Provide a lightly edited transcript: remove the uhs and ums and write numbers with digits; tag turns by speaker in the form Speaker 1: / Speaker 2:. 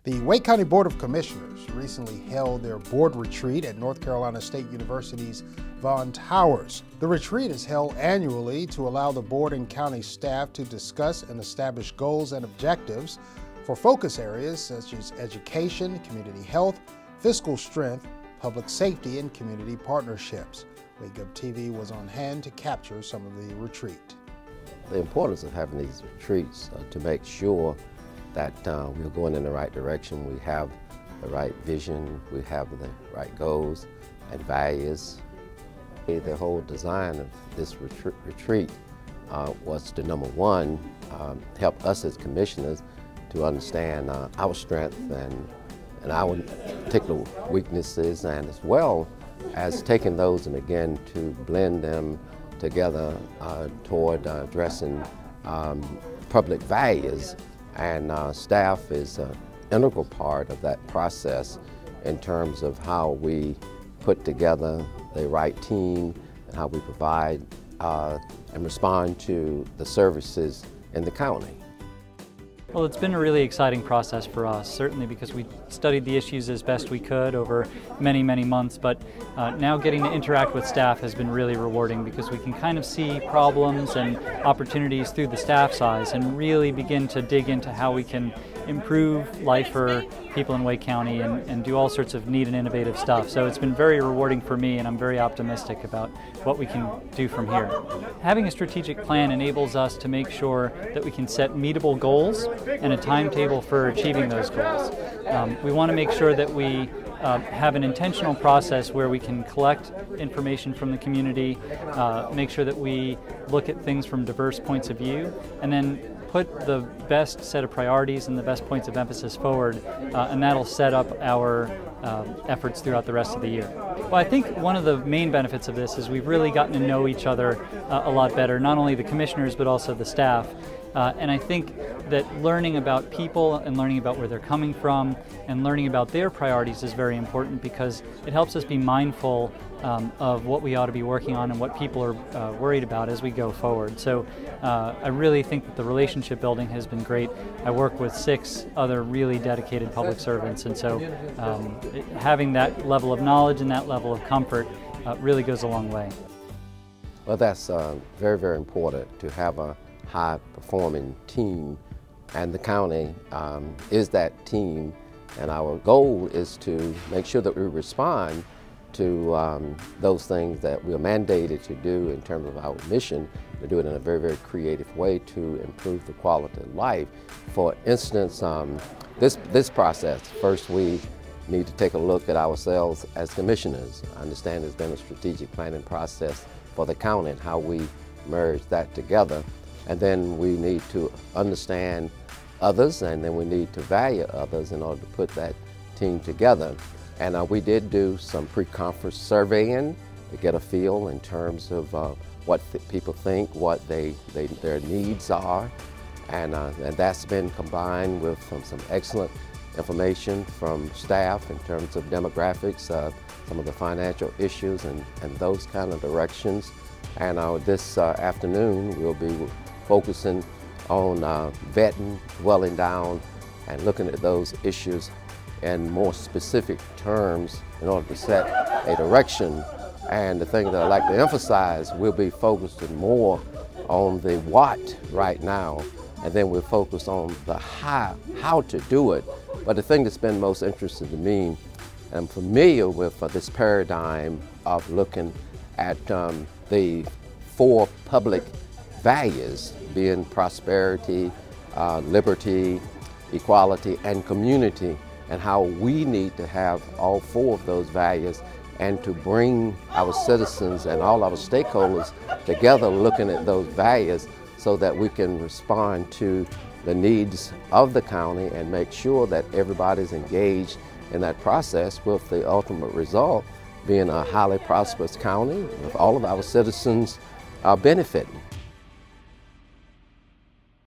Speaker 1: The Wake County Board of Commissioners recently held their board retreat at North Carolina State University's Vaughn Towers. The retreat is held annually to allow the board and county staff to discuss and establish goals and objectives for focus areas such as education, community health, fiscal strength, public safety, and community partnerships. Wake Up TV was on hand to capture some of the retreat.
Speaker 2: The importance of having these retreats to make sure that we're going in the right direction, we have the right vision, we have the right goals and values. The whole design of this retreat was to, number one, help us as commissioners to understand our strength and our particular weaknesses, and as well as taking those and again to blend them together toward addressing public values. And staff is an integral part of that process in terms of how we put together the right team and how we provide and respond to the services in the county.
Speaker 3: Well, it's been a really exciting process for us, certainly because we studied the issues as best we could over many, many months, but now getting to interact with staff has been really rewarding because we can kind of see problems and opportunities through the staff's eyes and really begin to dig into how we can improve life for people in Wake County and do all sorts of neat and innovative stuff. So it's been very rewarding for me, and I'm very optimistic about what we can do from here. Having a strategic plan enables us to make sure that we can set meetable goals and a timetable for achieving those goals. We want to make sure that we have an intentional process where we can collect information from the community, make sure that we look at things from diverse points of view, and then put the best set of priorities and the best points of emphasis forward, and that'll set up our efforts throughout the rest of the year. Well, I think one of the main benefits of this is we've really gotten to know each other a lot better, not only the commissioners but also the staff. And I think that learning about people and learning about where they're coming from and learning about their priorities is very important because it helps us be mindful of what we ought to be working on and what people are worried about as we go forward. So I really think that the relationship building has been great. I work with 6 other really dedicated public servants, and so having that level of knowledge and that level of comfort really goes a long way.
Speaker 2: Well, that's very, very important to have a high-performing team, and the county is that team, and our goal is to make sure that we respond to those things that we are mandated to do in terms of our mission, to do it in a very, very creative way to improve the quality of life. For instance, this process, first we need to take a look at ourselves as commissioners. I understand there's been a strategic planning process for the county and how we merge that together. And then we need to understand others, and then we need to value others in order to put that team together. And we did do some pre-conference surveying to get a feel in terms of what people think, what their needs are. And that's been combined with some excellent information from staff in terms of demographics, some of the financial issues and those kind of directions. And this afternoon we'll be focusing on vetting, dwelling down, and looking at those issues in more specific terms in order to set a direction. And the thing that I'd like to emphasize, we'll be focusing more on the what right now, and then we'll focus on the how to do it. But the thing that's been most interesting to me, I'm familiar with this paradigm of looking at the 4 public values, being prosperity, liberty, equality, and community, and how we need to have all 4 of those values and to bring our citizens and all our stakeholders together looking at those values so that we can respond to the needs of the county and make sure that everybody's engaged in that process, with the ultimate result being a highly prosperous county with all of our citizens benefiting.